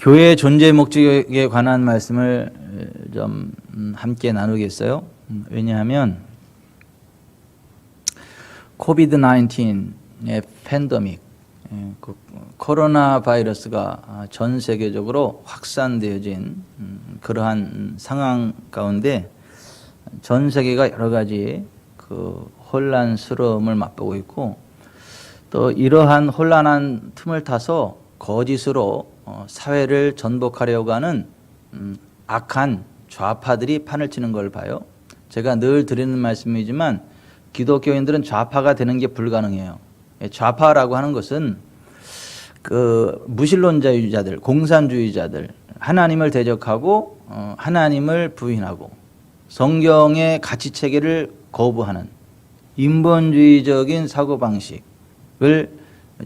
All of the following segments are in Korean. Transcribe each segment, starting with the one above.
교회의 존재 목적에 관한 말씀을 좀 함께 나누겠어요. 왜냐하면 코비드-19의 팬데믹, 그 코로나 바이러스가 전 세계적으로 확산되어진 그러한 상황 가운데 전 세계가 여러 가지 그 혼란스러움을 맛보고 있고, 또 이러한 혼란한 틈을 타서 거짓으로 사회를 전복하려고 하는 악한 좌파들이 판을 치는 걸 봐요. 제가 늘 드리는 말씀이지만 기독교인들은 좌파가 되는 게 불가능해요. 좌파라고 하는 것은 그 무신론자유자들, 공산주의자들, 하나님을 대적하고 하나님을 부인하고 성경의 가치 체계를 거부하는 인본주의적인 사고방식을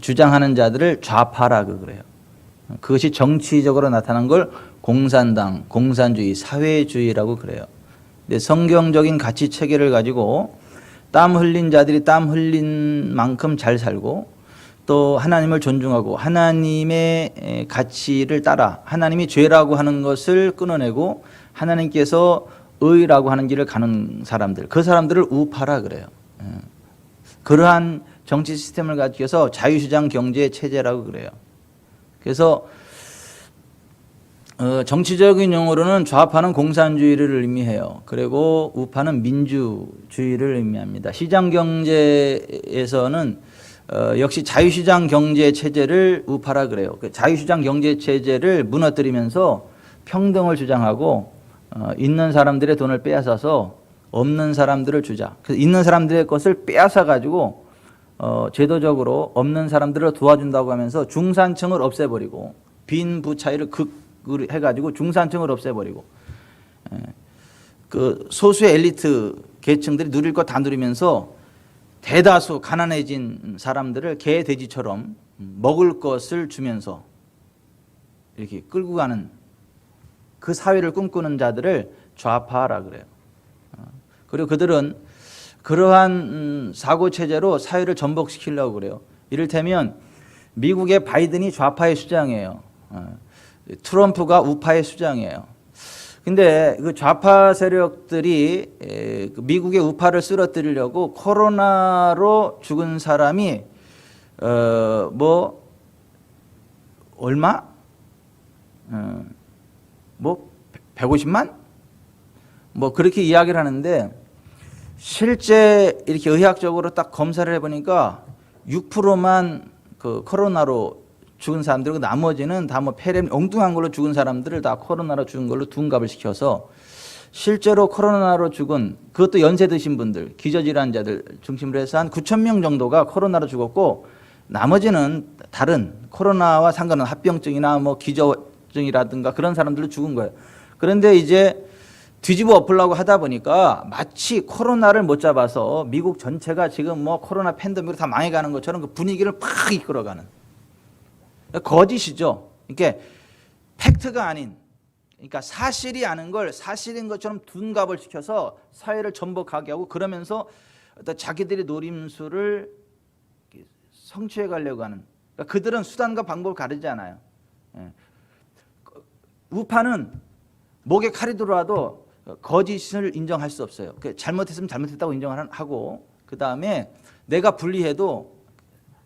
주장하는 자들을 좌파라고 그래요. 그것이 정치적으로 나타난 걸 공산당, 공산주의, 사회주의라고 그래요. 근데 성경적인 가치 체계를 가지고 땀 흘린 자들이 땀 흘린 만큼 잘 살고, 또 하나님을 존중하고 하나님의 가치를 따라 하나님이 죄라고 하는 것을 끊어내고 하나님께서 의라고 하는 길을 가는 사람들, 그 사람들을 우파라 그래요. 그러한 정치 시스템을 가지고서 자유시장 경제 체제라고 그래요. 그래서 정치적인 용어로는 좌파는 공산주의를 의미해요. 그리고 우파는 민주주의를 의미합니다. 시장 경제에서는 역시 자유시장 경제 체제를 우파라 그래요. 자유시장 경제 체제를 무너뜨리면서 평등을 주장하고 있는 사람들의 돈을 빼앗아서 없는 사람들을 주자. 그래서 있는 사람들의 것을 빼앗아 가지고 제도적으로 없는 사람들을 도와준다고 하면서 중산층을 없애버리고 빈부 차이를 극을 해가지고 중산층을 없애버리고 그 소수의 엘리트 계층들이 누릴 것 다 누리면서 대다수 가난해진 사람들을 개 돼지처럼 먹을 것을 주면서 이렇게 끌고 가는 그 사회를 꿈꾸는 자들을 좌파라 그래요. 그리고 그들은 그러한 사고 체제로 사회를 전복시키려고 그래요. 이를테면 미국의 바이든이 좌파의 수장이에요. 트럼프가 우파의 수장이에요. 근데 그 좌파 세력들이 미국의 우파를 쓰러뜨리려고 코로나로 죽은 사람이 얼마? 150만? 그렇게 이야기를 하는데, 실제 이렇게 의학적으로 딱 검사를 해보니까 6%만 그 코로나로 죽은 사람들이고 나머지는 다 폐렴 엉뚱한 걸로 죽은 사람들을 다 코로나로 죽은 걸로 둔갑을 시켜서 실제로 코로나로 죽은, 그것도 연세 드신 분들, 기저질환자들 중심으로 해서 한 9천 명 정도가 코로나로 죽었고, 나머지는 다른 코로나와 상관없는 합병증이나 기저증이라든가 그런 사람들로 죽은 거예요. 그런데 이제 뒤집어 엎으려고 하다 보니까 마치 코로나를 못 잡아서 미국 전체가 지금 코로나 팬데믹으로 다 망해가는 것처럼 그 분위기를 팍 이끌어가는 거짓이죠. 그러니까 팩트가 아닌, 그러니까 사실이 아닌 걸 사실인 것처럼 둔갑을 시켜서 사회를 전복하게 하고, 그러면서 자기들의 노림수를 성취해 가려고 하는, 그러니까 그들은 수단과 방법을 가리지 않아요. 우파는 목에 칼이 들어와도 거짓을 인정할 수 없어요. 잘못했으면 잘못했다고 인정하고, 그 다음에 내가 불리해도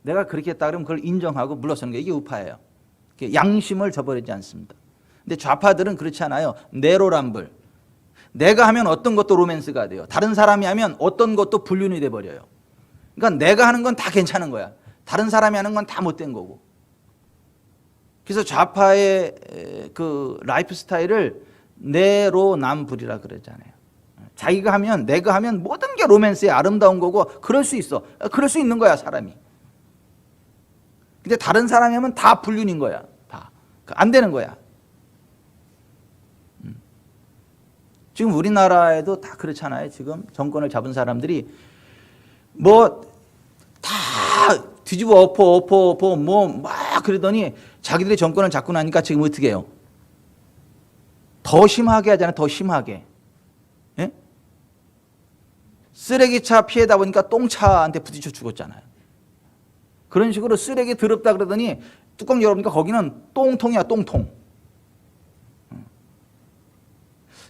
내가 그렇게 했다 그러면 그걸 인정하고 물러서는 게 이게 우파예요. 양심을 저버리지 않습니다. 근데 좌파들은 그렇지 않아요. 내로남불. 내가 하면 어떤 것도 로맨스가 돼요. 다른 사람이 하면 어떤 것도 불륜이 돼버려요. 그러니까 내가 하는 건 다 괜찮은 거야. 다른 사람이 하는 건 다 못된 거고. 그래서 좌파의 그 라이프 스타일을 내로남불이라 그러잖아요. 자기가 하면, 내가 하면 모든 게 로맨스의 아름다운 거고, 그럴 수 있어. 그럴 수 있는 거야, 사람이. 근데 다른 사람이 하면 다 불륜인 거야. 다. 안 되는 거야. 지금 우리나라에도 다 그렇잖아요. 지금 정권을 잡은 사람들이 다 뒤집어 엎어 막 그러더니 자기들이 정권을 잡고 나니까 지금 어떻게 해요? 더 심하게 하잖아요. 더 심하게. 예? 쓰레기차 피해다 보니까 똥차한테 부딪혀 죽었잖아요. 그런 식으로 쓰레기 더럽다 그러더니 뚜껑 열어보니까 거기는 똥통이야, 똥통.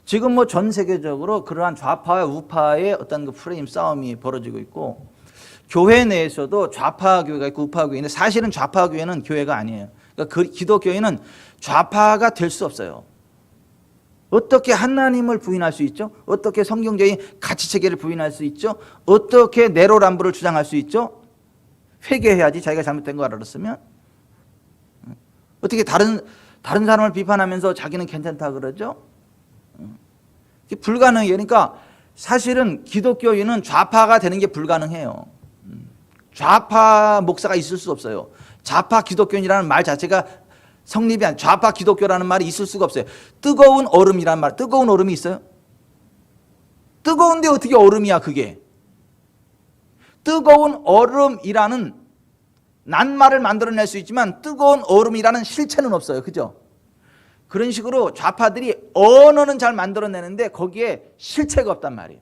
지금 뭐 전 세계적으로 그러한 좌파와 우파의 어떤 그 프레임 싸움이 벌어지고 있고, 교회 내에서도 좌파 교회가 있고 우파 교회인데, 사실은 좌파 교회는 교회가 아니에요. 그러니까 기독교회는 좌파가 될 수 없어요. 어떻게 하나님을 부인할 수 있죠? 어떻게 성경적인 가치체계를 부인할 수 있죠? 어떻게 내로남불을 주장할 수 있죠? 회개해야지, 자기가 잘못된 거 알았으면. 어떻게 다른 사람을 비판하면서 자기는 괜찮다 그러죠? 이게 불가능해요. 그러니까 사실은 기독교인은 좌파가 되는 게 불가능해요. 좌파 목사가 있을 수 없어요. 좌파 기독교인이라는 말 자체가 성립이 안, 좌파 기독교라는 말이 있을 수가 없어요. 뜨거운 얼음이란 말, 뜨거운 얼음이 있어요? 뜨거운데 어떻게 얼음이야 그게? 뜨거운 얼음이라는 낱말을 만들어낼 수 있지만 뜨거운 얼음이라는 실체는 없어요. 그죠? 그런 식으로 좌파들이 언어는 잘 만들어내는데 거기에 실체가 없단 말이에요.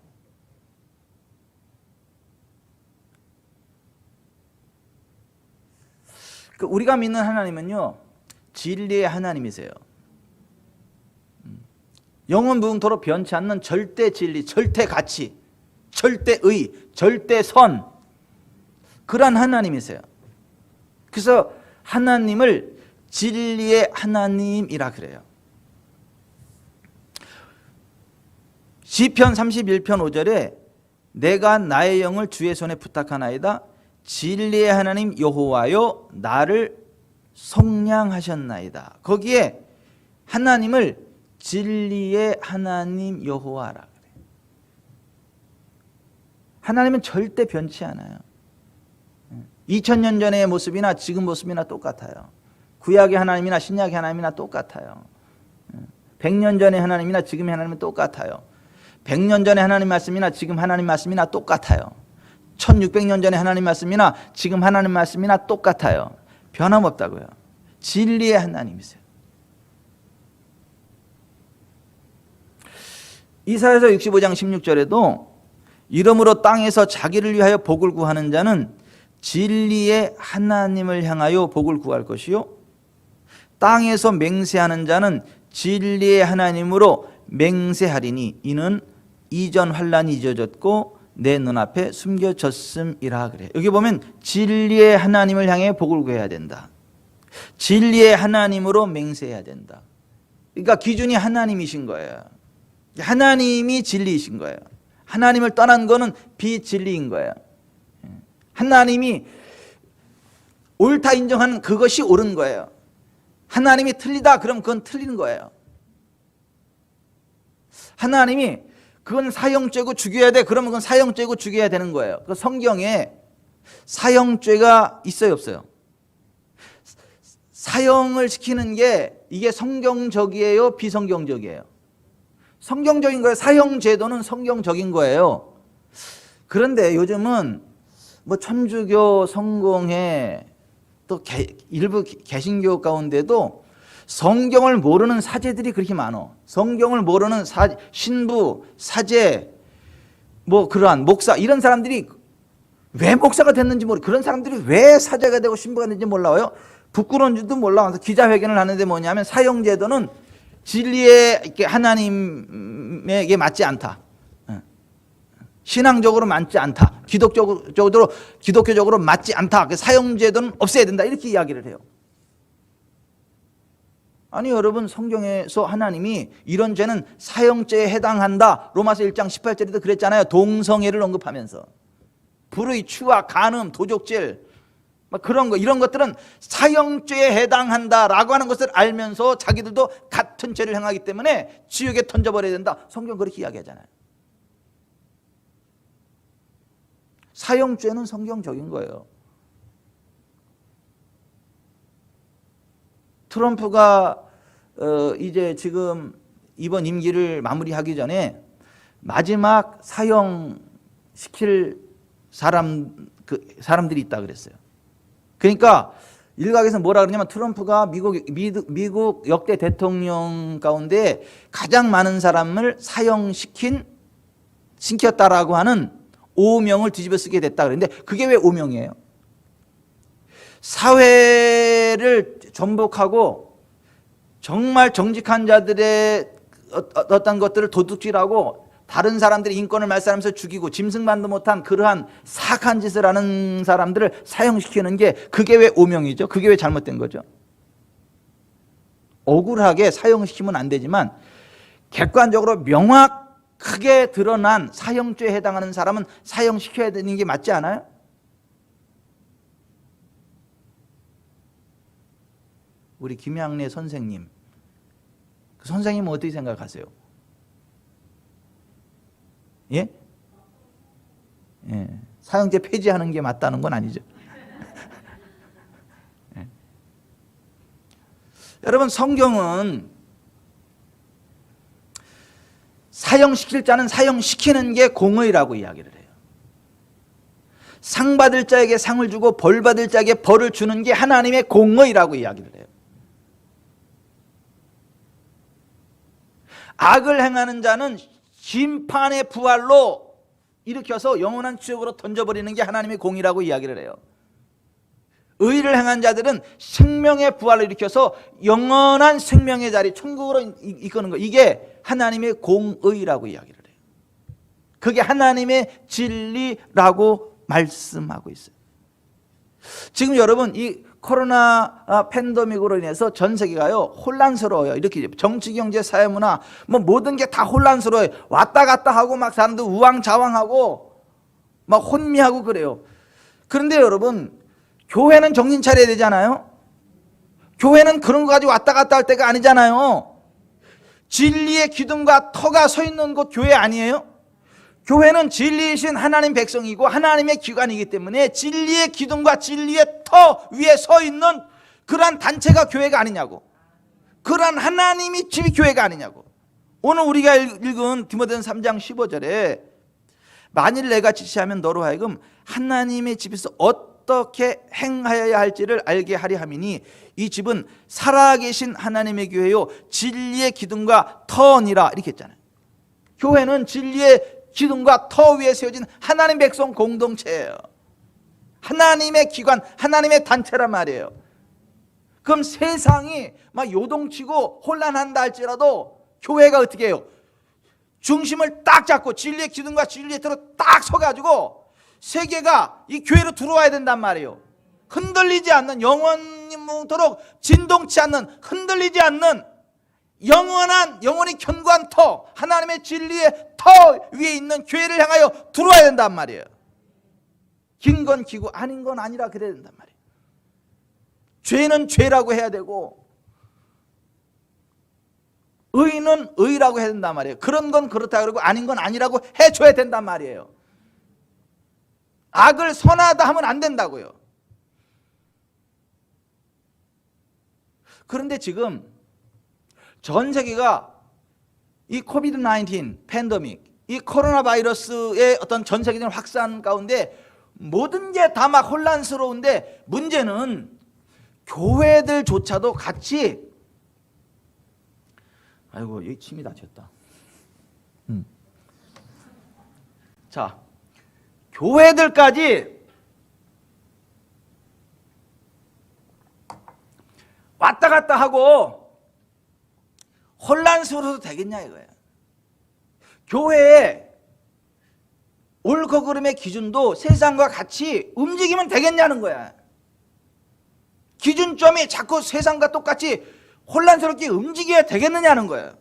우리가 믿는 하나님은요, 진리의 하나님이세요. 영원 무궁토록 변치 않는 절대 진리, 절대 가치, 절대 의, 절대 선, 그러한 하나님이세요. 그래서 하나님을 진리의 하나님이라 그래요. 시편 31편 5절에 내가 나의 영을 주의 손에 부탁하나이다. 진리의 하나님 여호와여 나를 속량하셨나이다. 거기에 하나님을 진리의 하나님 여호와라 그래요. 하나님은 절대 변치 않아요. 2000년 전의 모습이나 지금 모습이나 똑같아요. 구약의 하나님이나 신약의 하나님이나 똑같아요. 100년 전의 하나님이나 지금의 하나님은 똑같아요. 100년 전의 하나님 말씀이나 지금 하나님 말씀이나 똑같아요. 1600년 전의 하나님 말씀이나 지금 하나님 말씀이나 똑같아요. 변함없다고요. 진리의 하나님이세요. 이사야서 65장 16절에도 이러므로 땅에서 자기를 위하여 복을 구하는 자는 진리의 하나님을 향하여 복을 구할 것이요 땅에서 맹세하는 자는 진리의 하나님으로 맹세하리니 이는 이전 환난이 잊어졌고 내 눈앞에 숨겨졌음이라 그래. 여기 보면 진리의 하나님을 향해 복을 구해야 된다. 진리의 하나님으로 맹세해야 된다. 그러니까 기준이 하나님이신 거예요. 하나님이 진리이신 거예요. 하나님을 떠난 거는 비진리인 거예요. 하나님이 옳다 인정하는 그것이 옳은 거예요. 하나님이 틀리다 그럼 그건 틀린 거예요. 하나님이 그건 사형죄고 죽여야 돼 그러면 그건 사형죄고 죽여야 되는 거예요. 그 성경에 사형죄가 있어요 없어요? 사형을 시키는 게 이게 성경적이에요 비성경적이에요? 성경적인 거예요. 사형제도는 성경적인 거예요. 그런데 요즘은 뭐 천주교, 성공회 또 일부 개신교 가운데도 성경을 모르는 사제들이 그렇게 많아. 성경을 모르는 신부, 사제, 뭐 그러한 목사 이런 사람들이 왜 목사가 됐는지 모르고 그런 사람들이 왜 사제가 되고 신부가 됐는지 몰라요. 부끄러운 줄도 몰라. 그래서 기자회견을 하는데 뭐냐면 사형제도는 진리의 하나님에게 맞지 않다. 신앙적으로 맞지 않다. 기독교적으로 맞지 않다. 사형제도는 없애야 된다. 이렇게 이야기를 해요. 아니 여러분 성경에서 하나님이 이런 죄는 사형죄에 해당한다. 로마서 1장 18절에도 그랬잖아요. 동성애를 언급하면서 불의, 추악, 간음, 도적질 막 그런 거 이런 것들은 사형죄에 해당한다라고 하는 것을 알면서 자기들도 같은 죄를 행하기 때문에 지옥에 던져버려야 된다. 성경 그렇게 이야기하잖아요. 사형죄는 성경적인 거예요. 트럼프가 이제 지금 이번 임기를 마무리하기 전에 마지막 사형시킬 사람들이 있다 그랬어요. 그러니까 일각에서 뭐라 그러냐면 트럼프가 미국 역대 대통령 가운데 가장 많은 사람을 시켰다라고 하는 오명을 뒤집어 쓰게 됐다 그랬는데 그게 왜 오명이에요? 사회를 전복하고 정말 정직한 자들의 어떤 것들을 도둑질하고 다른 사람들의 인권을 말살하면서 죽이고 짐승만도 못한 그러한 사악한 짓을 하는 사람들을 사형시키는 게 그게 왜 오명이죠? 그게 왜 잘못된 거죠? 억울하게 사형시키면 안 되지만 객관적으로 명확하게 드러난 사형죄에 해당하는 사람은 사형시켜야 되는 게 맞지 않아요? 우리 김양래 선생님, 그 선생님은 어떻게 생각하세요? 예? 예. 사형제 폐지하는 게 맞다는 건 아니죠. 예. 여러분, 성경은 사형시킬 자는 사형시키는 게 공의라고 이야기를 해요. 상 받을 자에게 상을 주고 벌 받을 자에게 벌을 주는 게 하나님의 공의라고 이야기를 해요. 악을 행하는 자는 심판의 부활로 일으켜서 영원한 지옥으로 던져버리는 게 하나님의 공의라고 이야기를 해요. 의를 행한 자들은 생명의 부활을 일으켜서 영원한 생명의 자리 천국으로 이끄는 거, 이게 하나님의 공의라고 이야기를 해요. 그게 하나님의 진리라고 말씀하고 있어요. 지금 여러분, 이 코로나 팬데믹으로 인해서 전 세계가요 혼란스러워요. 이렇게 정치, 경제, 사회, 문화 뭐 모든 게 다 혼란스러워요. 왔다 갔다 하고 막 사람들 우왕좌왕하고 막 혼미하고 그래요. 그런데 여러분, 교회는 정신 차려야 되잖아요. 교회는 그런 거 가지고 왔다 갔다 할 때가 아니잖아요. 진리의 기둥과 터가 서 있는 곳 교회 아니에요? 교회는 진리이신 하나님 백성이고 하나님의 기관이기 때문에 진리의 기둥과 진리의 터 위에 서 있는 그러한 단체가 교회가 아니냐고, 그러한 하나님이 집이 교회가 아니냐고. 오늘 우리가 읽은 디모데전서 3장 15절에 만일 내가 지시하면 너로 하여금 하나님의 집에서 어떻게 행하여야 할지를 알게 하려 함이니 이 집은 살아계신 하나님의 교회요 진리의 기둥과 터니라, 이렇게 했잖아요. 교회는 진리의 기둥과 터 위에 세워진 하나님 백성 공동체예요. 하나님의 기관, 하나님의 단체란 말이에요. 그럼 세상이 막 요동치고 혼란한다 할지라도 교회가 어떻게 해요? 중심을 딱 잡고 진리의 기둥과 진리의 터로 딱 서가지고 세계가 이 교회로 들어와야 된단 말이에요. 흔들리지 않는, 영원히 뭉도록 진동치 않는, 흔들리지 않는 영원히 견고한 터, 하나님의 진리의 터 위에 있는 교회를 향하여 들어와야 된단 말이에요. 긴 건 기고 아닌 건 아니라 그래야 된단 말이에요. 죄는 죄라고 해야 되고 의는 의라고 해야 된단 말이에요. 그런 건 그렇다 그러고 아닌 건 아니라고 해줘야 된단 말이에요. 악을 선하다 하면 안 된다고요. 그런데 지금 전 세계가 이 코비드-19 팬데믹, 이 코로나 바이러스의 어떤 전 세계적인 확산 가운데 모든 게 다 막 혼란스러운데 문제는 교회들조차도 같이, 아이고 여기 침이 다쳤다. 자, 교회들까지 왔다 갔다 하고 혼란스러워도 되겠냐 이거야. 교회의 옳고 그름의 기준도 세상과 같이 움직이면 되겠냐는 거야. 기준점이 자꾸 세상과 똑같이 혼란스럽게 움직여야 되겠느냐는 거야.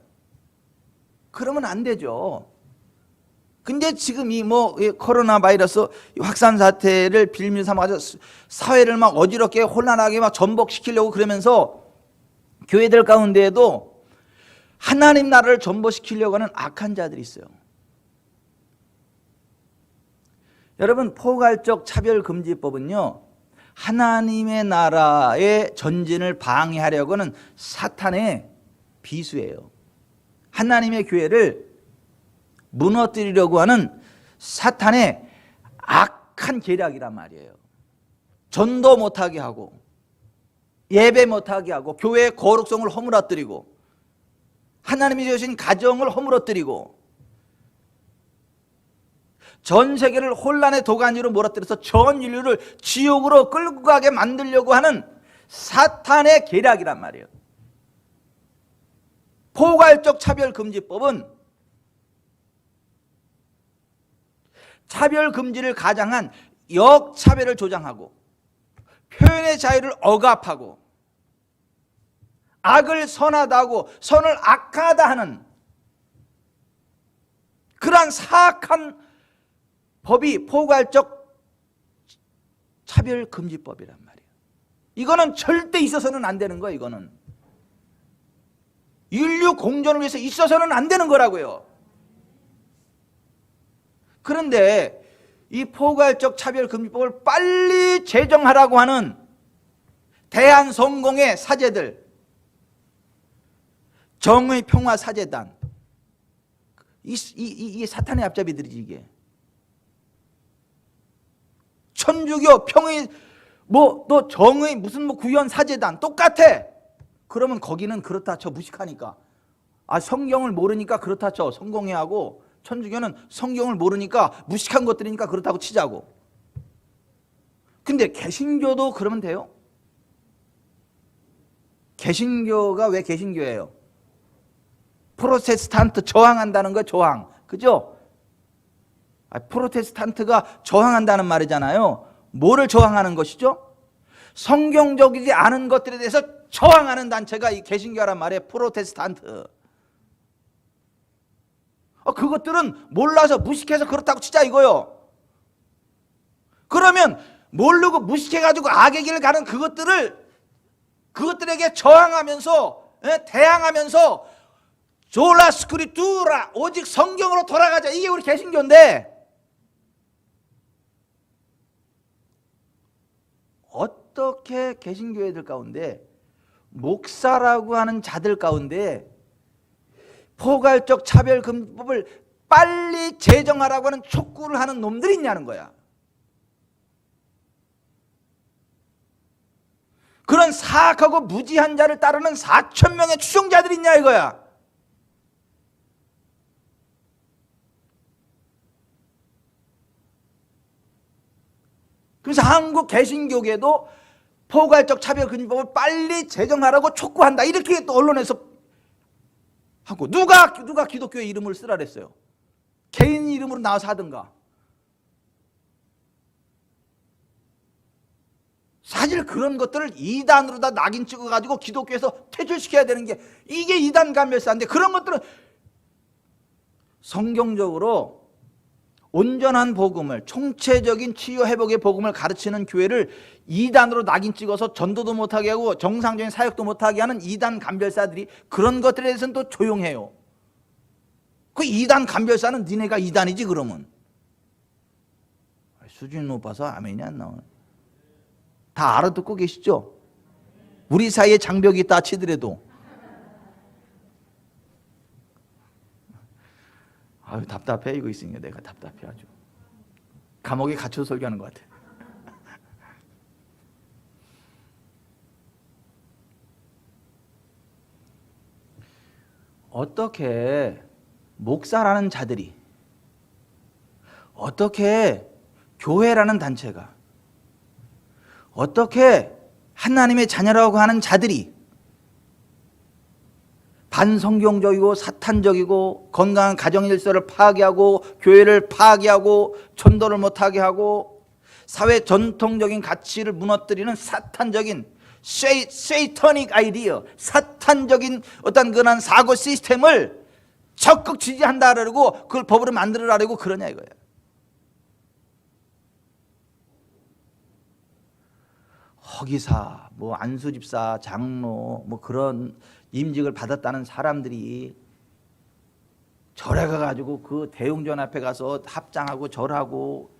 그러면 안 되죠. 근데 지금 이 코로나 바이러스 확산 사태를 빌미 삼아서 사회를 막 어지럽게 혼란하게 막 전복시키려고 그러면서 교회들 가운데에도 하나님 나라를 전복시키려고 하는 악한 자들이 있어요. 여러분, 포괄적 차별금지법은요 하나님의 나라의 전진을 방해하려고 하는 사탄의 비수예요. 하나님의 교회를 무너뜨리려고 하는 사탄의 악한 계략이란 말이에요. 전도 못하게 하고 예배 못하게 하고 교회의 거룩성을 허물어뜨리고 하나님이 주신 가정을 허물어뜨리고 전 세계를 혼란의 도가니로 몰아뜨려서 전 인류를 지옥으로 끌고 가게 만들려고 하는 사탄의 계략이란 말이에요. 포괄적 차별금지법은 차별금지를 가장한 역차별을 조장하고 표현의 자유를 억압하고 악을 선하다고 선을 악하다 하는 그러한 사악한 법이 포괄적 차별금지법이란 말이에요. 이거는 절대 있어서는 안 되는 거예요. 이거는 인류 공존을 위해서 있어서는 안 되는 거라고요. 그런데 이 포괄적 차별금지법을 빨리 제정하라고 하는 대한성공회 사제들, 정의평화사재단, 이 사탄의 앞잡이들이지 이게. 천주교, 평의, 또 정의 무슨 구현 사재단 똑같아. 그러면 거기는 그렇다 쳐 무식하니까. 성경을 모르니까 그렇다 쳐. 성공회하고 천주교는 성경을 모르니까 무식한 것들이니까 그렇다고 치자고. 근데 개신교도 그러면 돼요? 개신교가 왜 개신교예요? 프로테스탄트 저항한다는 거 저항. 그죠? 프로테스탄트가 저항한다는 말이잖아요. 뭐를 저항하는 것이죠? 성경적이지 않은 것들에 대해서 저항하는 단체가 이 개신교란 말이에요. 프로테스탄트. 그것들은 몰라서 무식해서 그렇다고 치자 이거요. 그러면 모르고 무식해가지고 악의 길을 가는 그것들에게 저항하면서 대항하면서 졸라 스크립투라 오직 성경으로 돌아가자. 이게 우리 개신교인데 어떻게 개신교회들 가운데 목사라고 하는 자들 가운데 포괄적 차별금지법을 빨리 제정하라고 하는 촉구를 하는 놈들이 있냐는 거야. 그런 사악하고 무지한 자를 따르는 4,000명의 추종자들이 있냐 이거야. 그래서 한국 개신교계도 포괄적 차별금지법을 빨리 제정하라고 촉구한다. 이렇게 또 언론에서 하고 누가 기독교의 이름을 쓰라 그랬어요? 개인 이름으로 나와서 하든가. 사실 그런 것들을 이단으로 다 낙인 찍어가지고 기독교에서 퇴출시켜야 되는 게 이게 이단 감별사인데 그런 것들은 성경적으로 온전한 복음을 총체적인 치유 회복의 복음을 가르치는 교회를 이단으로 낙인 찍어서 전도도 못하게 하고 정상적인 사역도 못하게 하는 이단 감별사들이 그런 것들에 대해서는 또 조용해요. 그 이단 감별사는 니네가 이단이지 그러면. 수준이 높아서 아멘이 안 나오네. 다 알아듣고 계시죠? 우리 사이에 장벽이 있다 치더라도. 아유 답답해. 이거 있으니까 내가 답답해 아주. 감옥에 갇혀 설교하는 것 같아. 어떻게 목사라는 자들이, 어떻게 교회라는 단체가, 어떻게 하나님의 자녀라고 하는 자들이 반성경적이고 사탄적이고 건강한 가정 질서를 파괴하고 교회를 파괴하고 전도를 못하게 하고 사회 전통적인 가치를 무너뜨리는 사탄적인 세이터닉 아이디어, 사탄적인 어떤 그런 사고 시스템을 적극 지지한다 그러고 그걸 법으로 만들어라고 그러냐 이거예요. 허기사, 안수집사, 장로 그런 임직을 받았다는 사람들이 절에 가가지고 그 대웅전 앞에 가서 합장하고 절하고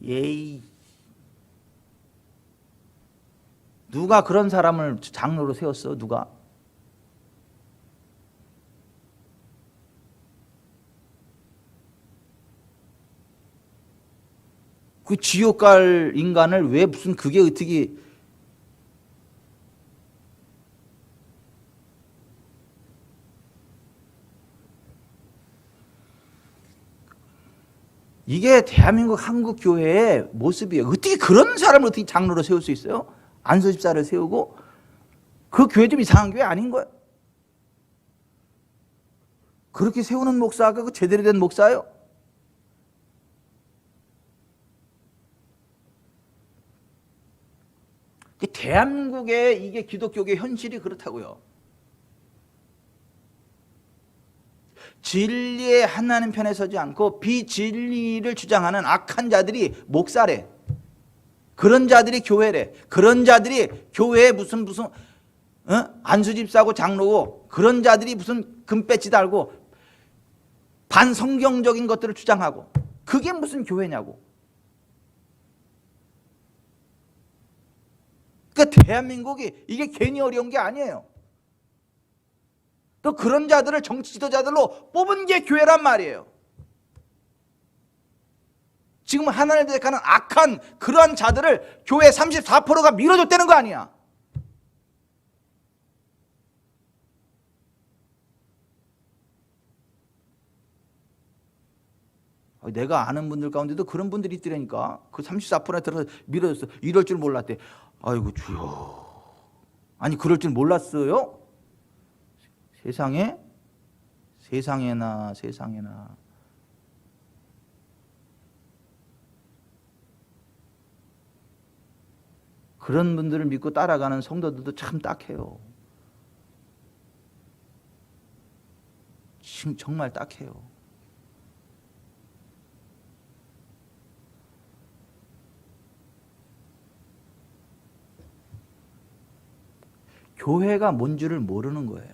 예이 누가 그런 사람을 장로로 세웠어? 누가? 그 지옥 갈 인간을 왜 무슨 그게 어떻게 이게 대한민국 한국 교회의 모습이에요. 어떻게 그런 사람을 어떻게 장로로 세울 수 있어요? 안수집사를 세우고 그 교회 좀 이상한 교회 아닌 거예요. 그렇게 세우는 목사가 그 제대로 된 목사예요? 대한민국의 이게 기독교계 현실이 그렇다고요. 진리의 하나님 편에 서지 않고 비진리를 주장하는 악한 자들이 목사래. 그런 자들이 교회래. 그런 자들이 교회에 무슨 안수집사고 장로고, 그런 자들이 무슨 금배지 달고 반성경적인 것들을 주장하고, 그게 무슨 교회냐고. 그러니까 대한민국이 이게 괜히 어려운 게 아니에요. 또 그런 자들을 정치 지도자들로 뽑은 게 교회란 말이에요. 지금 하나님을 대적하는 악한 그러한 자들을 교회 34%가 밀어줬다는 거 아니야. 내가 아는 분들 가운데도 그런 분들이 있더라니까. 그 34%에 들어서 밀어줬어. 이럴 줄 몰랐대. 아이고 주여. 아니 그럴 줄 몰랐어요? 세상에나. 그런 분들을 믿고 따라가는 성도들도 참 딱해요. 정말 딱해요. 교회가 뭔 줄을 모르는 거예요.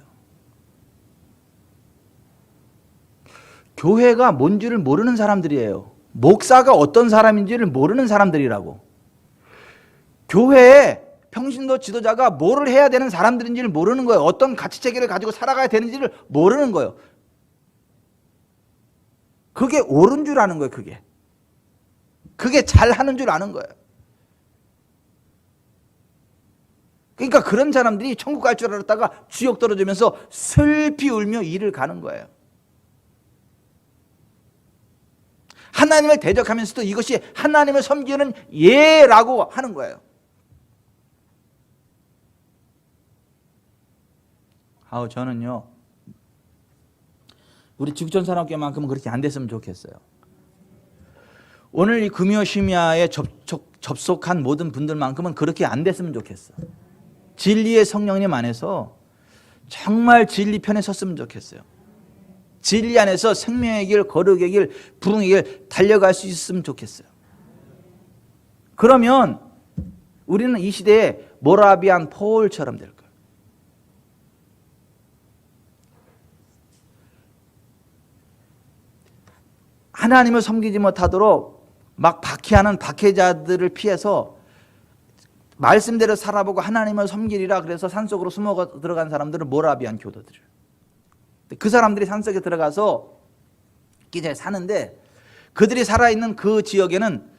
교회가 뭔 줄을 모르는 사람들이에요. 목사가 어떤 사람인지를 모르는 사람들이라고. 교회에 평신도 지도자가 뭐를 해야 되는 사람들인지를 모르는 거예요. 어떤 가치체계를 가지고 살아가야 되는지를 모르는 거예요. 그게 옳은 줄 아는 거예요. 그게 잘하는 줄 아는 거예요. 그러니까 그런 사람들이 천국 갈 줄 알았다가 지옥 떨어지면서 슬피 울며 일을 가는 거예요. 하나님을 대적하면서도 이것이 하나님을 섬기는 예라고 하는 거예요. 저는요, 우리 지구촌산업교회만큼은 그렇게 안 됐으면 좋겠어요. 오늘 이 금요심야에 접속한 모든 분들만큼은 그렇게 안 됐으면 좋겠어. 진리의 성령님 안에서 정말 진리 편에 섰으면 좋겠어요. 진리 안에서 생명의 길, 거룩의 길, 부흥의 길 달려갈 수 있었으면 좋겠어요. 그러면 우리는 이 시대에 모라비안 폴처럼 될 거예요. 하나님을 섬기지 못하도록 막 박해하는 박해자들을 피해서 말씀대로 살아보고 하나님을 섬기리라 그래서 산속으로 숨어 들어간 사람들은 모라비안 교도들. 그 사람들이 산속에 들어가서 이제 사는데, 그들이 살아있는 그 지역에는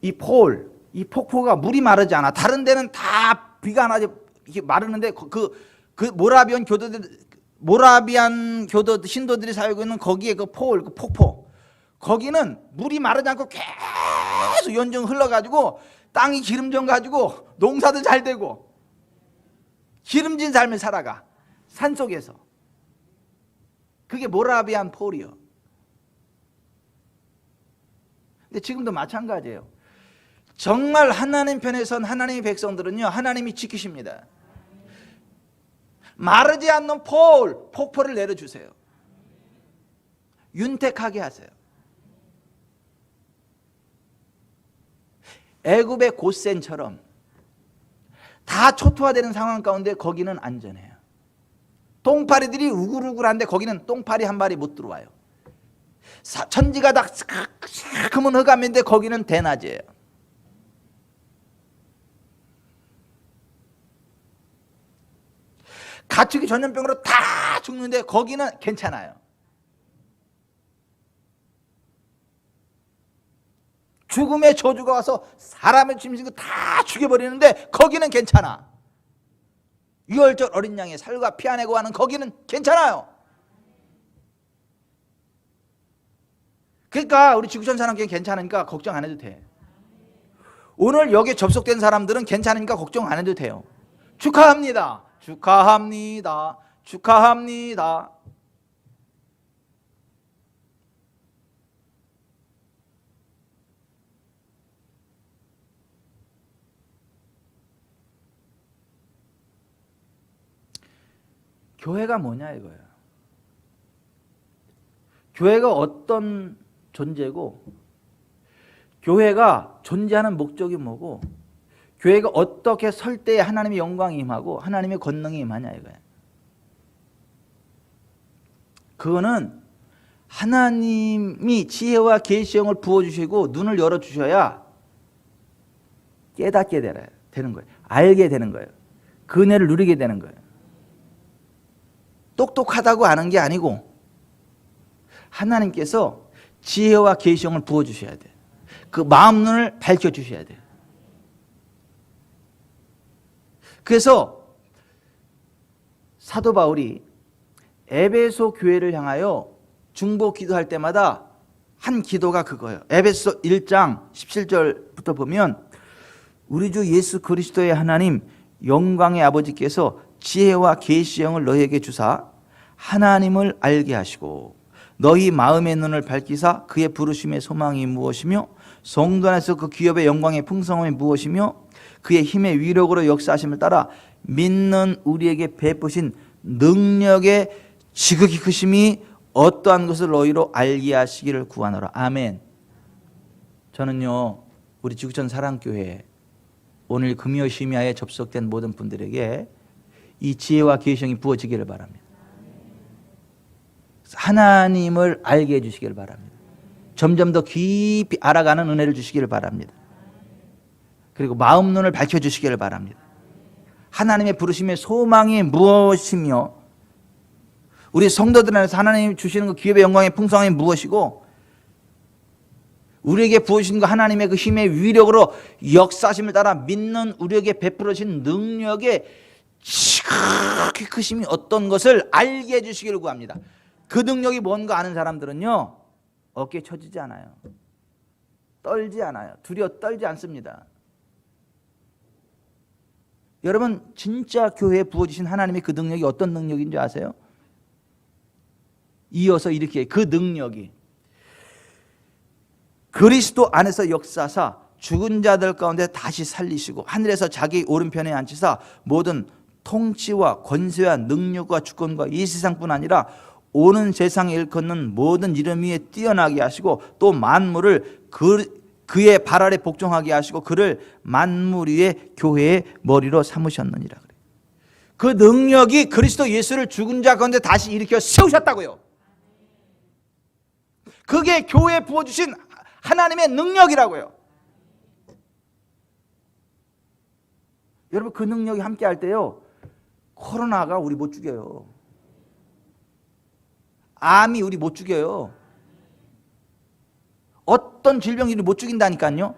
이 폭포가 물이 마르지 않아. 다른 데는 다 비가 안 하지 이게 마르는데 그 모라비안 교도 신도들이 살고 있는 거기에 그 폭포, 거기는 물이 마르지 않고 계속 연중 흘러가지고 땅이 기름져 가지고 농사도 잘 되고 기름진 삶을 살아가. 산속에서. 그게 모라비안 폴이요. 근데 지금도 마찬가지예요. 정말 하나님 편에 선 하나님의 백성들은요, 하나님이 지키십니다. 마르지 않는 폭포를 내려주세요. 윤택하게 하세요. 애굽의 고센처럼 다 초토화되는 상황 가운데 거기는 안전해요. 똥파리들이 우글우글한데 거기는 똥파리 한 마리 못 들어와요. 천지가 다 새카만 흑암인데 거기는 대낮이에요. 가축이 전염병으로 다 죽는데 거기는 괜찮아요. 죽음의 저주가 와서 사람의 짐승을 다 죽여버리는데 거기는 괜찮아. 유월절 어린 양의 살과 피아내고 하는 거기는 괜찮아요. 그러니까 우리 지구촌 산업계는 괜찮으니까 걱정 안 해도 돼. 오늘 여기에 접속된 사람들은 괜찮으니까 걱정 안 해도 돼요. 축하합니다. 축하합니다. 축하합니다. 교회가 뭐냐 이거예요. 교회가 어떤 존재고, 교회가 존재하는 목적이 뭐고, 교회가 어떻게 설 때에 하나님의 영광이 임하고 하나님의 권능이 임하냐 이거예요. 그거는 하나님이 지혜와 계시형을 부어주시고 눈을 열어주셔야 깨닫게 되는 거예요. 알게 되는 거예요. 그 은혜를 누리게 되는 거예요. 똑똑하다고 아는 게 아니고 하나님께서 지혜와 계시형을 부어주셔야 돼요. 그 마음 눈을 밝혀주셔야 돼요. 그래서 사도 바울이 에베소 교회를 향하여 중보 기도할 때마다 한 기도가 그거예요. 에베소 1장 17절부터 보면 우리 주 예수 그리스도의 하나님 영광의 아버지께서 지혜와 계시형을 너희에게 주사 하나님을 알게 하시고 너희 마음의 눈을 밝히사 그의 부르심의 소망이 무엇이며 성도 안에서 그 기업의 영광의 풍성함이 무엇이며 그의 힘의 위력으로 역사하심을 따라 믿는 우리에게 베푸신 능력의 지극히 크심이 어떠한 것을 너희로 알게 하시기를 구하노라. 아멘. 저는요 우리 지구촌 사랑교회 오늘 금요 심야에 접속된 모든 분들에게 이 지혜와 계시형이 부어지기를 바랍니다. 하나님을 알게 해주시기를 바랍니다. 점점 더 깊이 알아가는 은혜를 주시기를 바랍니다. 그리고 마음 눈을 밝혀주시기를 바랍니다. 하나님의 부르심의 소망이 무엇이며 우리 성도들 안에서 하나님이 주시는 그 기업의 영광의 풍성함이 무엇이고 우리에게 부어주신 그 하나님의 그 힘의 위력으로 역사하심을 따라 믿는 우리에게 베풀어진 능력의 지극히 크심이 어떤 것을 알게 해주시기를 구합니다. 그 능력이 뭔가 아는 사람들은요 어깨에 쳐지지 않아요. 떨지 않아요. 두려워 떨지 않습니다. 여러분 진짜 교회에 부어주신 하나님의 그 능력이 어떤 능력인지 아세요? 이어서 이렇게 그 능력이 그리스도 안에서 역사사 죽은 자들 가운데 다시 살리시고 하늘에서 자기 오른편에 앉히사 모든 통치와 권세와 능력과 주권과 이 세상뿐 아니라 오는 세상에 일컫는 모든 이름 위에 뛰어나게 하시고 또 만물을 그의 발 아래 복종하게 하시고 그를 만물 위에 교회의 머리로 삼으셨느니라. 그 능력이 그리스도 예수를 죽은 자 가운데 다시 일으켜 세우셨다고요. 그게 교회에 부어주신 하나님의 능력이라고요. 여러분 그 능력이 함께 할 때요 코로나가 우리 못 죽여요. 암이 우리 못 죽여요. 어떤 질병이 우리 못 죽인다니까요.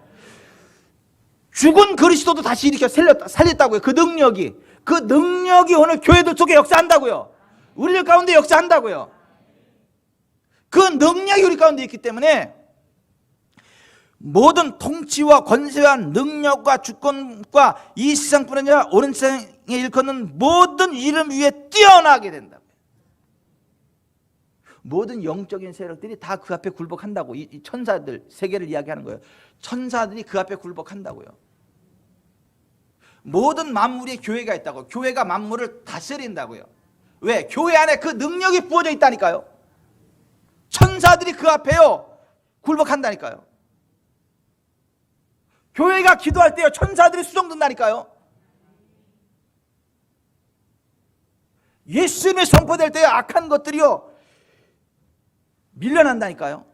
죽은 그리스도도 다시 일으켜 살렸다고요. 그 능력이 오늘 교회들 속에 역사한다고요. 우리들 가운데 역사한다고요. 그 능력이 우리 가운데 있기 때문에 모든 통치와 권세와 능력과 주권과 이 세상뿐 아니라 오는 세상에 일컫는 모든 이름 위에 뛰어나게 된다고요. 모든 영적인 세력들이 다 그 앞에 굴복한다고. 이 천사들 세계를 이야기하는 거예요. 천사들이 그 앞에 굴복한다고요. 모든 만물에 교회가 있다고. 교회가 만물을 다스린다고요. 왜? 교회 안에 그 능력이 부어져 있다니까요. 천사들이 그 앞에요 굴복한다니까요. 교회가 기도할 때요 천사들이 수종든다니까요. 예수님이 선포될 때요 악한 것들이요 밀려난다니까요.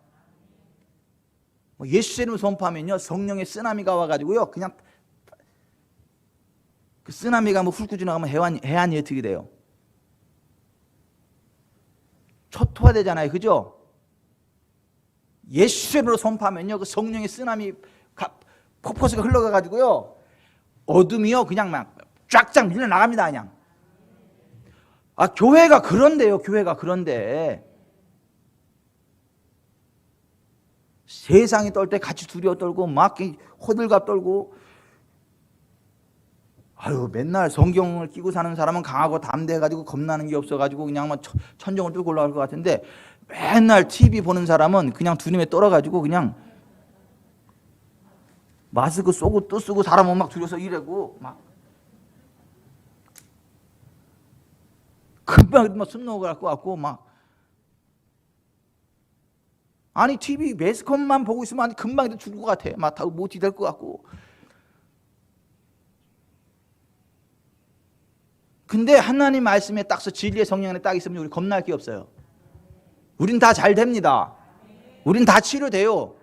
예수님을 선포하면요 성령의 쓰나미가 와가지고요 그냥 그 쓰나미가 뭐 훑고 지나가면 해안이 어떻게 돼요? 초토화되잖아요. 그죠? 예수님으로 선포하면요 그 성령의 쓰나미 폭포수가 흘러가가지고요 어둠이요 그냥 막 쫙쫙 밀려나갑니다. 그냥 교회가 그런데요. 교회가 그런데 세상이 떨 때 같이 두려워 떨고 막 호들갑 떨고 아유, 맨날 성경을 끼고 사는 사람은 강하고 담대해가지고 겁나는 게 없어가지고 그냥 막 천정을 뚫고 올라갈 것 같은데, 맨날 TV 보는 사람은 그냥 두님에 떨어가지고 그냥 마스크 쏘고 또 쓰고 사람은 막 줄여서 이래고 막 금방 숨 넘어갈 것 같고 막. 아니 TV 매스컴만 보고 있으면 금방 죽을 것 같아. 막 다 못이 될 것 같고. 근데 하나님 말씀에 딱서 진리의 성령 안에 딱 있으면 우리 겁날 게 없어요. 우린 다 잘 됩니다. 우린 다 치료돼요.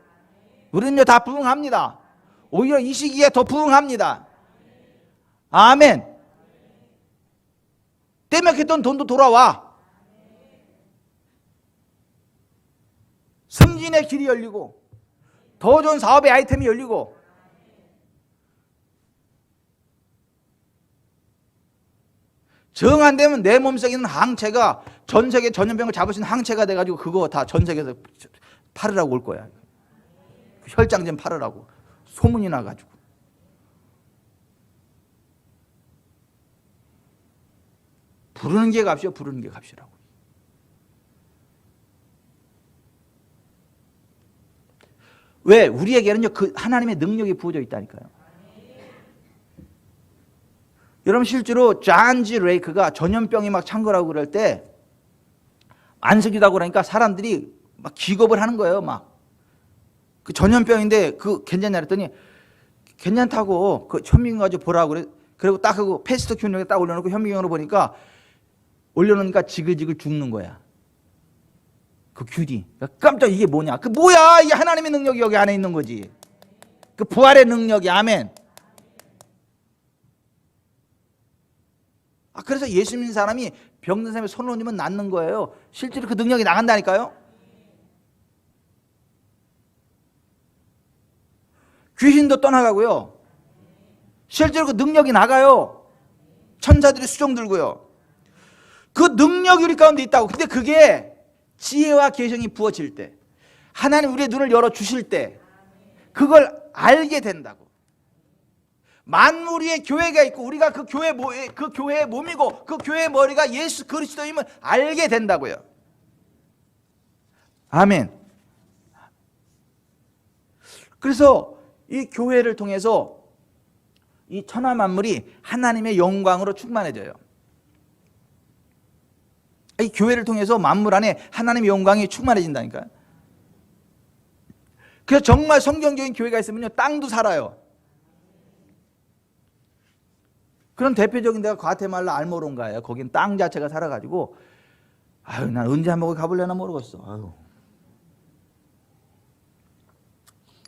우리는요 다 부흥합니다. 오히려 이 시기에 더 부흥합니다. 아멘. 떼먹혔던 돈도 돌아와. 승진의 길이 열리고 더 좋은 사업의 아이템이 열리고. 정 안 되면 내 몸속에 있는 항체가 전 세계 전염병을 잡을 수 있는 항체가 돼가지고 그거 다 전 세계에서 팔으라고 올 거야. 혈장 좀 팔으라고 소문이 나가지고. 부르는 게 값이요, 부르는 게 값이라고. 왜? 우리에게는요 그 하나님의 능력이 부어져 있다니까요. 여러분 실제로 존 레이크가 전염병이 막 창궐하고 그럴 때 안석이라고 그러니까 사람들이 막 기겁을 하는 거예요. 막 그 전염병인데 그 괜찮냐 그랬더니 괜찮다고 그 현미경 가지고 보라고 그래. 그리고 딱 하고 패스트 균형에 딱 올려놓고 현미경으로 보니까 올려놓으니까 지글지글 죽는 거야. 그 균이. 깜짝 이게 뭐냐? 그 뭐야? 이게 하나님의 능력이 여기 안에 있는 거지. 그 부활의 능력이. 아멘. 그래서 예수 믿는 사람이 병든 사람이 손을 얹으면 낫는 거예요. 실제로 그 능력이 나간다니까요. 귀신도 떠나가고요. 실제로 그 능력이 나가요. 천사들이 수종 들고요. 그 능력이 우리 가운데 있다고. 근데 그게 지혜와 계성이 부어질 때, 하나님 우리의 눈을 열어주실 때 그걸 알게 된다고. 만물 위에 교회가 있고 우리가 그 교회의 몸이고 그 교회의 머리가 예수 그리스도임을 알게 된다고요. 아멘. 그래서 이 교회를 통해서 이 천하 만물이 하나님의 영광으로 충만해져요. 이 교회를 통해서 만물 안에 하나님의 영광이 충만해진다니까요. 그래서 정말 성경적인 교회가 있으면요 땅도 살아요. 그런 대표적인 데가 과테말라 알모론가예요. 거긴 땅 자체가 살아가지고 아유 난 언제 한번 가보려나 모르겠어. 아유.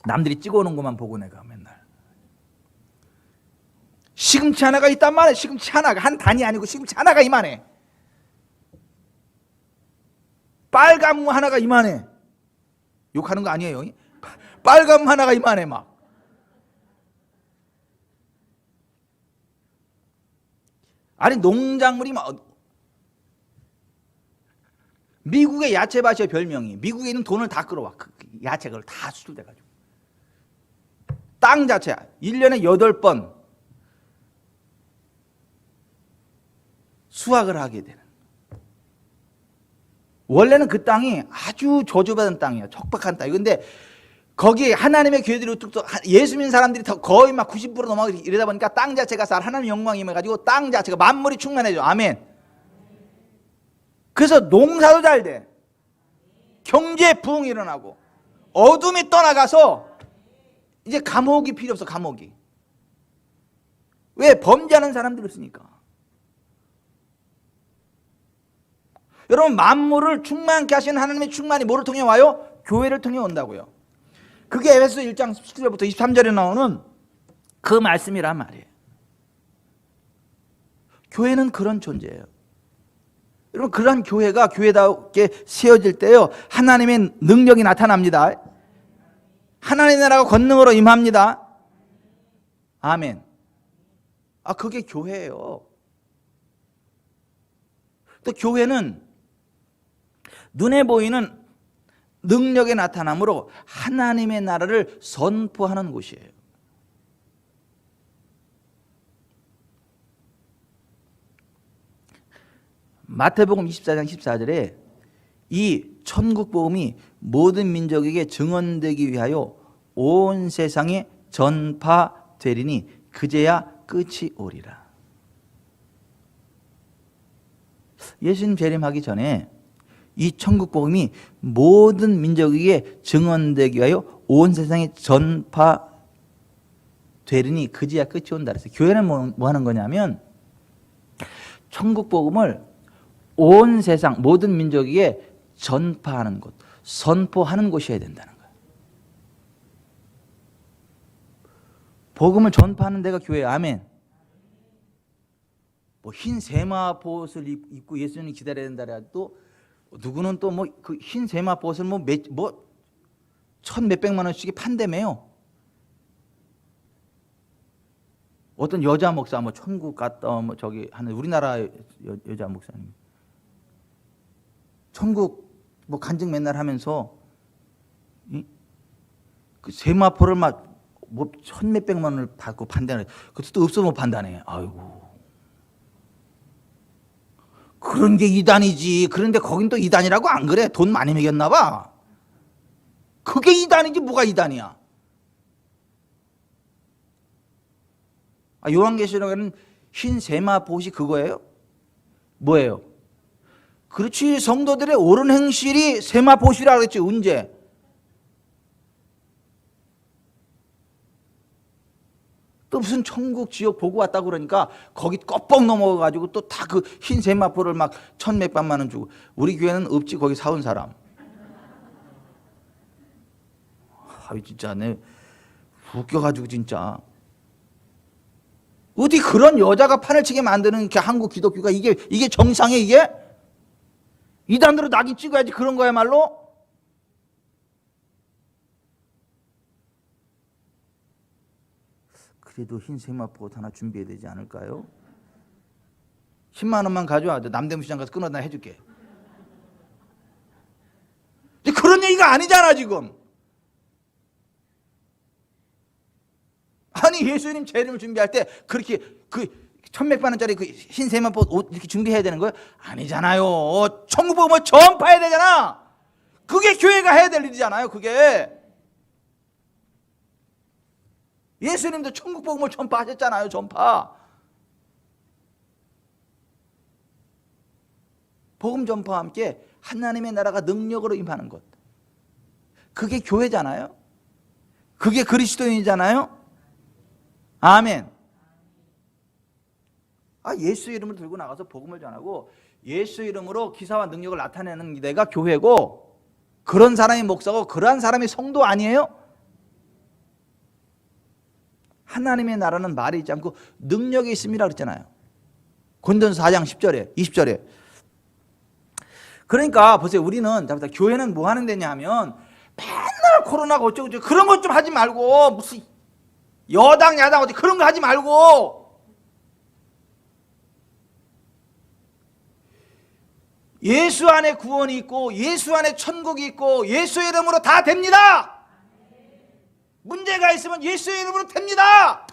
남들이 찍어오는 것만 보고 내가 맨날 시금치 하나가 있단 말이야. 시금치 하나가 한 단이 아니고 시금치 하나가 이만해. 빨간 무 하나가 이만해. 욕하는 거 아니에요. 빨간 무 하나가 이만해 막. 아니 농작물이 막 미국의 야채밭이에요 별명이. 미국에 있는 돈을 다 끌어와. 그 야채가 다 수출돼가지고 땅 자체 1년에 8번 수확을 하게 되는. 원래는 그 땅이 아주 저주받은 땅이에요. 척박한 땅. 근데 거기에 하나님의 교회들이 뚝뚝 예수 믿는 사람들이 거의 막 90% 넘어가고 이러다 보니까 땅 자체가 하나님의 영광이 임해가지고 땅 자체가 만물이 충만해져. 아멘. 그래서 농사도 잘 돼. 경제 부흥이 일어나고 어둠이 떠나가서 이제 감옥이 필요 없어. 감옥이. 왜? 범죄하는 사람들이 없으니까. 여러분 만물을 충만케 하시는 하나님의 충만이 뭐를 통해 와요? 교회를 통해 온다고요. 그게 에베소 1장 17절부터 23절에 나오는 그 말씀이란 말이에요. 교회는 그런 존재예요. 여러분 그런 교회가 교회답게 세워질 때요 하나님의 능력이 나타납니다. 하나님의 나라가 권능으로 임합니다. 아멘. 그게 교회예요. 또 교회는 눈에 보이는 능력의 나타남으로 하나님의 나라를 선포하는 곳이에요. 마태복음 24장 14절에 이 천국 복음이 모든 민족에게 증언되기 위하여 온 세상에 전파되리니 그제야 끝이 오리라. 예수님 재림하기 전에 이 천국 복음이 모든 민족에게 증언되기 위하여 온 세상에 전파되리니 그제야 끝이 온다 그랬어요. 교회는 뭐 하는 거냐면 천국 복음을 온 세상 모든 민족에게 전파하는 곳, 선포하는 곳이어야 된다는 거예요. 복음을 전파하는 데가 교회예요. 아멘. 뭐 흰 세마포옷을 입고 예수님이 기다려야 된다 해도 누구는 또 뭐 그 흰 세마포옷을 뭐 천 몇백만 원씩이 판대매요. 어떤 여자 목사 뭐 천국 갔다 뭐 저기 하는 우리나라 여자 목사님 천국 뭐 간증 맨날 하면서 그 세마포를 막 뭐 천 몇백만 원을 받고 판다네. 그것도 없어 못 판다네. 아이고. 그런 게 이단이지. 그런데 거긴 또 이단이라고 안 그래. 돈 많이 매겼나 봐. 그게 이단이지 뭐가 이단이야. 요한계시록에는 흰 세마포옷이 그거예요? 뭐예요? 그렇지. 성도들의 옳은 행실이 세마포옷이라고 그랬지. 언제? 또 무슨 천국 지옥 보고 왔다고 그러니까 거기 껍벅 넘어가가지고 또 다 그 흰 세마포를 막 천 몇백만 원 주고. 우리 교회는 없지. 거기 사온 사람. 진짜 내 웃겨가지고 진짜. 어디 그런 여자가 판을 치게 만드는 한국 기독교가 이게 정상이야 이게? 이단으로 낙인 찍어야지 그런 거야말로? 그래도 흰 세마포 하나 준비해야 되지 않을까요? 10만 원만 가져와. 남대문 시장 가서 끊어다 해줄게. 근데 그런 얘기가 아니잖아 지금. 아니 예수님 재림을 준비할 때 그렇게 그 천몇만 원짜리 그 흰 세마포 옷 이렇게 준비해야 되는 거예요? 아니잖아요. 천국 복음을 전파해야 되잖아. 그게 교회가 해야 될 일이잖아요. 그게. 예수님도 천국 복음을 전파하셨잖아요. 전파. 복음 전파와 함께 하나님의 나라가 능력으로 임하는 것. 그게 교회잖아요. 그게 그리스도인이잖아요. 아멘. 예수 이름을 들고 나가서 복음을 전하고 예수 이름으로 기사와 능력을 나타내는 데가 교회고, 그런 사람이 목사고 그러한 사람이 성도 아니에요? 하나님의 나라는 말이 있지 않고 능력이 있습니다 그랬잖아요. 고린도전서 4장 10절에 20절에. 그러니까 보세요. 우리는 교회는 뭐 하는 데냐 하면 맨날 코로나가 어쩌고 저쩌고 그런 것 좀 하지 말고, 무슨 여당 야당 어디 그런 거 하지 말고, 예수 안에 구원이 있고 예수 안에 천국이 있고 예수 이름으로 다 됩니다. 문제가 있으면 예수 이름으로 됩니다.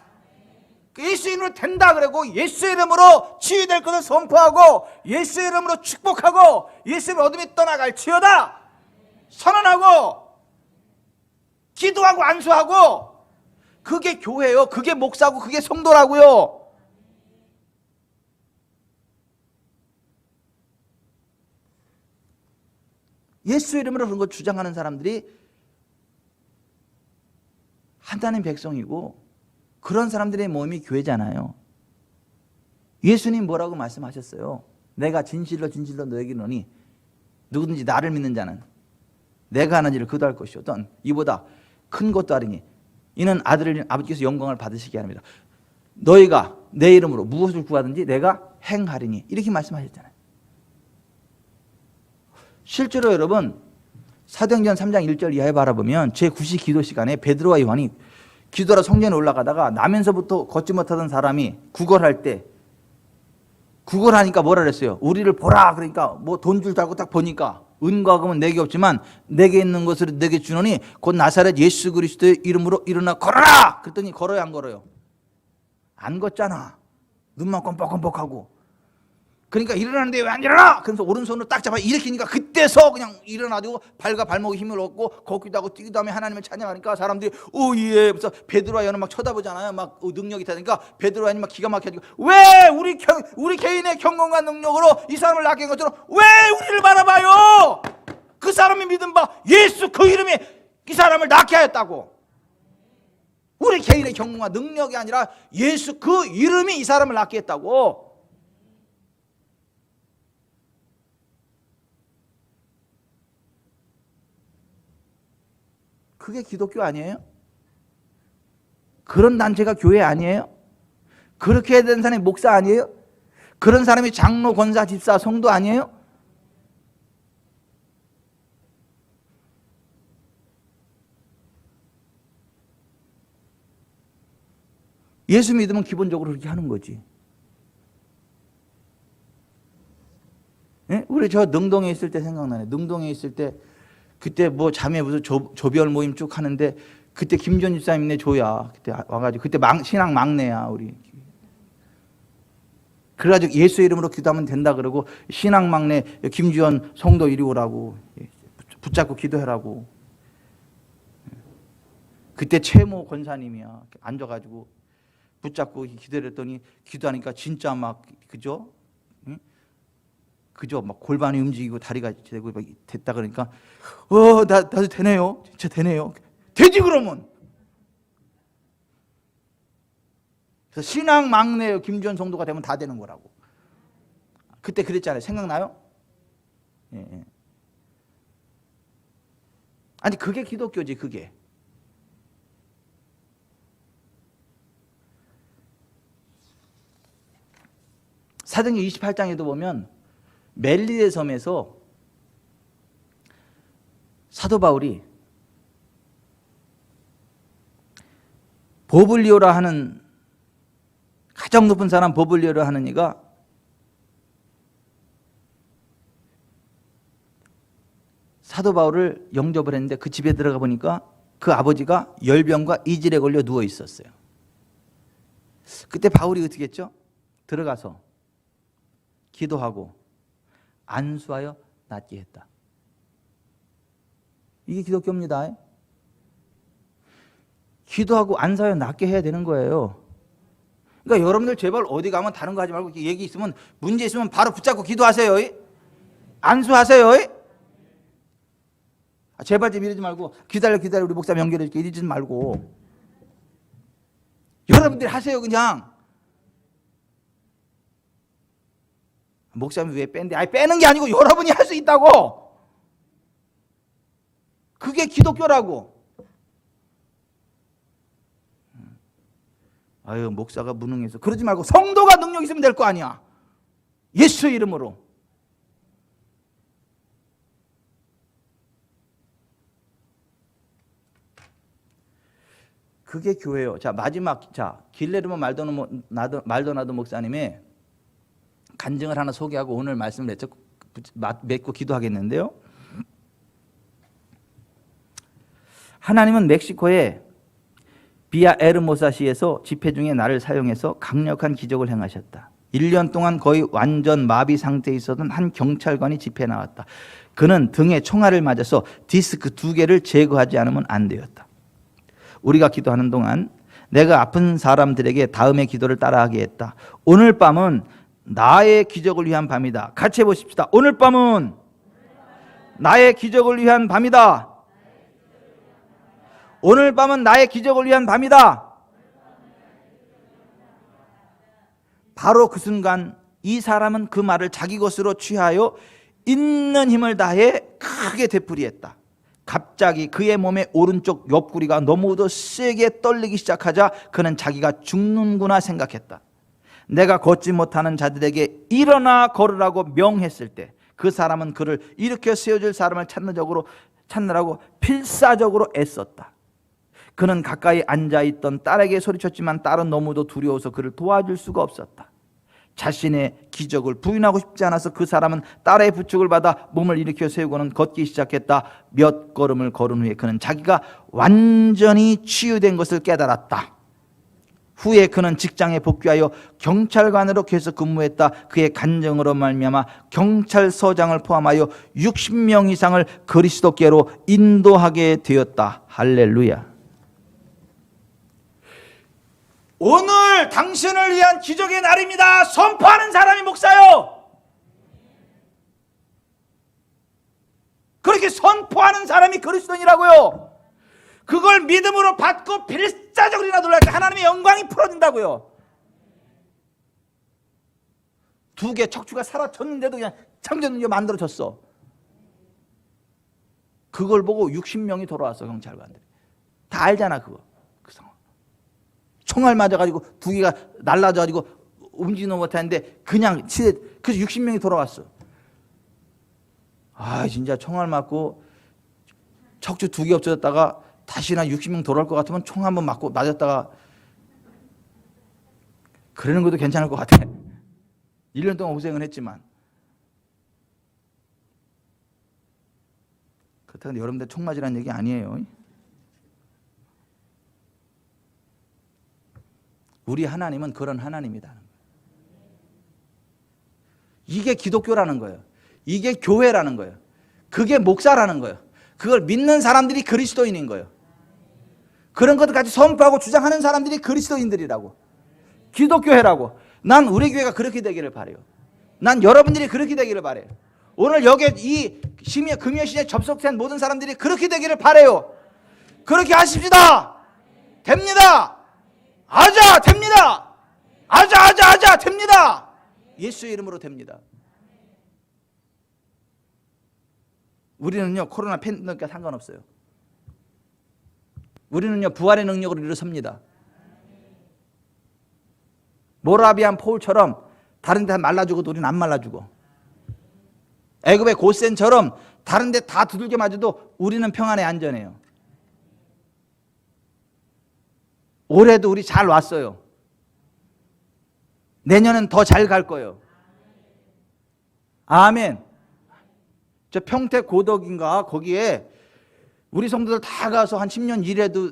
예수 이름으로 된다 그러고 예수 이름으로 치유될 것을 선포하고 예수 이름으로 축복하고 예수 이름으로 어둠이 떠나갈지어다 선언하고 기도하고 안수하고, 그게 교회요. 그게 목사고 그게 성도라고요. 예수 이름으로 그런 거 주장하는 사람들이 하나님 백성이고 그런 사람들의 모임이 교회잖아요. 예수님 뭐라고 말씀하셨어요? 내가 진실로 진실로 너에게 이르노니 누구든지 나를 믿는 자는 내가 하는 일을 그도 할 것이요 또 이보다 큰 것도 아니니 이는 아들을 아버지께서 영광을 받으시게 합니다. 너희가 내 이름으로 무엇을 구하든지 내가 행하리니, 이렇게 말씀하셨잖아요. 실제로 여러분 사도행전 3장 1절 이하에 바라보면 제9시 기도 시간에 베드로와 요한이 기도하러 성전에 올라가다가 나면서부터 걷지 못하던 사람이 구걸할 때, 구걸하니까 뭐라 그랬어요? 우리를 보라. 그러니까 뭐 돈 줄 줄 알고 딱 보니까 은과 금은 내게 없지만 내게 있는 것을 내게 주노니 곧 나사렛 예수 그리스도의 이름으로 일어나 걸어라. 그랬더니 걸어요 안 걸어요? 안 걷잖아. 눈만 껌뻑껌뻑하고. 그러니까 일어나는데 왜 안 일어나? 그래서 오른손으로 딱 잡아 일으키니까 그때서 그냥 일어나지고 발과 발목에 힘을 얻고 걷기도 하고 뛰기도 하며 하나님을 찬양하니까 사람들이 오예. 그래서 베드로와 요한은 막 쳐다보잖아요. 막 능력이 되니까 베드로와 요한이 막 기가 막혀지고 왜 우리 개인의 경건과 능력으로 이 사람을 낫게 한 것처럼 왜 우리를 바라봐요? 그 사람이 믿은 바 예수 그 이름이 이 사람을 낫게 하였다고. 우리 개인의 경건과 능력이 아니라 예수 그 이름이 이 사람을 낫게 했다고. 그게 기독교 아니에요? 그런 단체가 교회 아니에요? 그렇게 해야 되는 사람이 목사 아니에요? 그런 사람이 장로, 권사, 집사, 성도 아니에요? 예수 믿으면 기본적으로 그렇게 하는 거지. 예? 우리 저 능동에 있을 때 생각나네. 능동에 있을 때 그때 뭐 자매 무슨 조별 모임 쭉 하는데 그때 김전 집사님네 조야. 그때 와가지고 그때 신앙 막내야 우리. 그래가지고 예수 이름으로 기도하면 된다 그러고 신앙 막내 김주현 성도 이리 오라고 붙잡고 기도해라고. 그때 최모 권사님이야. 앉아가지고 붙잡고 기도를 했더니 기도하니까 진짜 막 그죠? 응? 그죠? 막 골반이 움직이고 다리가 되고 막 됐다 그러니까 나도 되네요. 진짜 되네요. 되지 그러면. 그래서 신앙 막내 김주현 성도가 되면 다 되는 거라고. 그때 그랬잖아요. 생각나요? 예. 아니 그게 기독교지 그게. 사도행전 28장에도 보면 멜리데 섬에서 사도 바울이 보블리오라 하는 가장 높은 사람 보블리오라 하는 이가 사도 바울을 영접을 했는데 그 집에 들어가 보니까 그 아버지가 열병과 이질에 걸려 누워 있었어요. 그때 바울이 어떻게 했죠? 들어가서 기도하고 안수하여 낫게 했다. 이게 기독교입니다. 기도하고 안수하여 낫게 해야 되는 거예요. 그러니까 여러분들 제발 어디 가면 다른 거 하지 말고 얘기 있으면 문제 있으면 바로 붙잡고 기도하세요. 안수하세요. 제발 좀 이러지 말고 기다려 우리 목사 연결해 줄게 이러지 말고 여러분들이 하세요. 그냥 목사님이 왜 뺀대? 아니 빼는 게 아니고 여러분이 할 수 있다고. 그게 기독교라고. 아유 목사가 무능해서 그러지 말고 성도가 능력 있으면 될 거 아니야. 예수 이름으로. 그게 교회예요. 자 마지막 길레르모 말도나도 목사님의 간증을 하나 소개하고 오늘 말씀을 맺고 기도하겠는데요. 하나님은 멕시코의 비아 에르모사시에서 집회 중에 나를 사용해서 강력한 기적을 행하셨다. 1년 동안 거의 완전 마비 상태에 있었던 한 경찰관이 집회에 나왔다. 그는 등에 총알을 맞아서 디스크 2개를 제거하지 않으면 안 되었다. 우리가 기도하는 동안 내가 아픈 사람들에게 다음의 기도를 따라하게 했다. 오늘 밤은 나의 기적을 위한 밤이다. 같이 해보십시다. 오늘 밤은 나의 기적을 위한 밤이다. 오늘 밤은 나의 기적을 위한 밤이다. 바로 그 순간 이 사람은 그 말을 자기 것으로 취하여 있는 힘을 다해 크게 되풀이했다. 갑자기 그의 몸의 오른쪽 옆구리가 너무도 세게 떨리기 시작하자 그는 자기가 죽는구나 생각했다. 내가 걷지 못하는 자들에게 일어나 걸으라고 명했을 때 그 사람은 그를 일으켜 세워줄 사람을 찾느라고 필사적으로 애썼다. 그는 가까이 앉아있던 딸에게 소리쳤지만 딸은 너무도 두려워서 그를 도와줄 수가 없었다. 자신의 기적을 부인하고 싶지 않아서 그 사람은 딸의 부축을 받아 몸을 일으켜 세우고는 걷기 시작했다. 몇 걸음을 걸은 후에 그는 자기가 완전히 치유된 것을 깨달았다. 후에 그는 직장에 복귀하여 경찰관으로 계속 근무했다. 그의 간증으로 말미암아 경찰서장을 포함하여 60명 이상을 그리스도께로 인도하게 되었다. 할렐루야. 오늘 당신을 위한 기적의 날입니다. 선포하는 사람이 목사요. 그렇게 선포하는 사람이 그리스도인이라고요. 그걸 믿음으로 받고 필사적으로나 놀랄 때 하나님의 영광이 풀어진다고요. 두 개 척추가 사라졌는데도 그냥 창조능력 만들어졌어. 그걸 보고 60명이 돌아왔어. 경찰관들이 다 알잖아. 그거 그 상황. 총알 맞아가지고 두 개가 날라져가지고 움직이지 못하는데 그냥 그래서 60명이 돌아왔어. 아 진짜 총알 맞고 척추 두 개 없어졌다가 다시나 60명 돌아올 것 같으면 총 한번 맞고 맞았다가 그러는 것도 괜찮을 것 같아. 1년 동안 고생은 했지만. 그렇다고 여러분들 총 맞으라는 얘기 아니에요. 우리 하나님은 그런 하나님이다. 이게 기독교라는 거예요. 이게 교회라는 거예요. 그게 목사라는 거예요. 그걸 믿는 사람들이 그리스도인인 거예요. 그런 것들 같이 선포하고 주장하는 사람들이 그리스도인들이라고. 기독교회라고. 난 우리 교회가 그렇게 되기를 바라요. 난 여러분들이 그렇게 되기를 바라요. 오늘 여기 이 금요시에 접속된 모든 사람들이 그렇게 되기를 바라요. 그렇게 하십시다. 됩니다. 아자 됩니다. 아자 됩니다. 예수의 이름으로 됩니다. 우리는요 코로나 팬데믹과 상관없어요. 우리는요 부활의 능력으로 일어섭니다. 모라비안 포울처럼 다른 데 말라 죽어도 우리는 안 말라 죽어. 애굽의 고센처럼 다른 데 다 두들겨 맞아도 우리는 평안에 안전해요. 올해도 우리 잘 왔어요. 내년은 더 잘 갈 거예요. 아멘. 저 평택 고덕인가 거기에 우리 성도들 다 가서 한 10년 일해도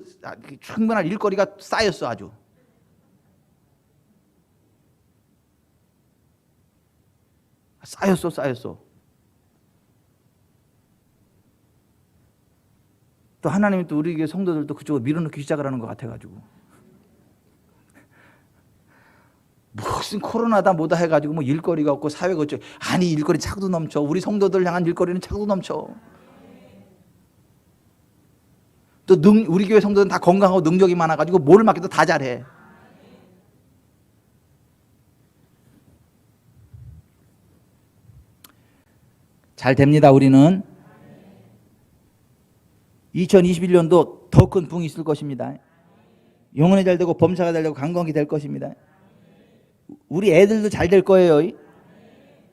충분한 일거리가 쌓였어. 아주 쌓였어. 또 하나님이 또 우리 교회 성도들도 그쪽으로 밀어넣기 시작을 하는 것 같아가지고 무슨 코로나다 뭐다 해가지고 뭐 일거리가 없고 사회가 어쩌고. 아니 일거리 차고도 넘쳐. 우리 성도들 향한 일거리는 차고도 넘쳐. 또 우리 교회 성도들은 다 건강하고 능력이 많아가지고 뭘 맡겨도 다 잘해. 잘 됩니다. 우리는 2021년도 더 큰 붕이 있을 것입니다. 영혼이 잘 되고 범사가 잘 되고 강건하게 될 것입니다. 우리 애들도 잘 될 거예요.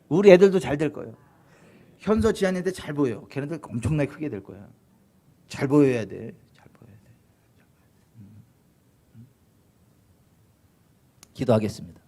우리 애들도 잘 될 거예요. 현서 지한이한테 잘 보여. 걔네들 엄청나게 크게 될 거야. 잘 보여야 돼. 잘 보여야 돼. 기도하겠습니다.